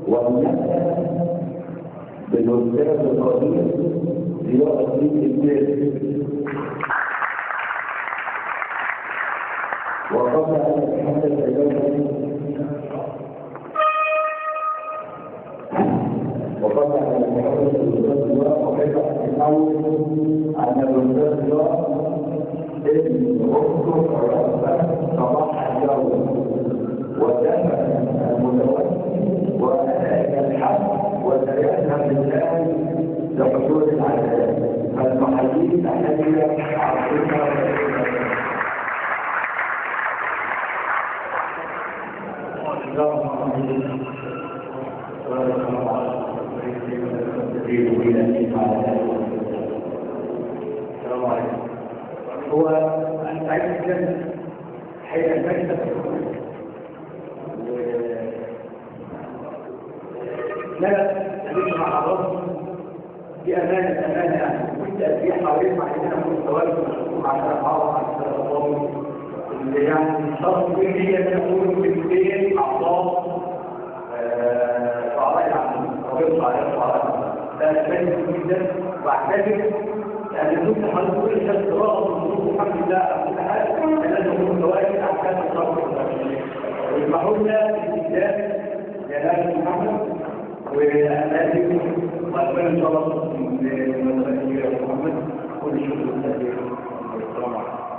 ونبدأ بالأستاذ القدير ضياء الدين الثالث. وقبل أن نتحدث بالأستاذ ضياء أحب أن أقول أن الأستاذ ضياء ابن أخته رأسا صباح الجو ودفع المتوسط وأتى الحق وسيذهب الآن لحصول العدالة. فالمحلين تحية عظيمة. السلام عليكم. هو أنا عايز أتكلم حقيقة المكتب لا أليس مع حضرتك دي أمانة يعني كنت أدي حوالين مع إننا مستوى عشان أتعرف على الأطفال اللي يعني شرط إيه هي اللي نقوله في البيت أعضاء شعراء العمل ربيع شعراء ده أشكال جدا وأعتقد لأن كنت حضرتك كل شيء قراءة من الحمد لله كل حاجة لازم نكون فوائد أحكام الصرف ويسمحوا لنا الاستخدام جلال محمد وأهلاته وأتمنى إن شاء الله من محمد كل شكر لله. السلام عليكم.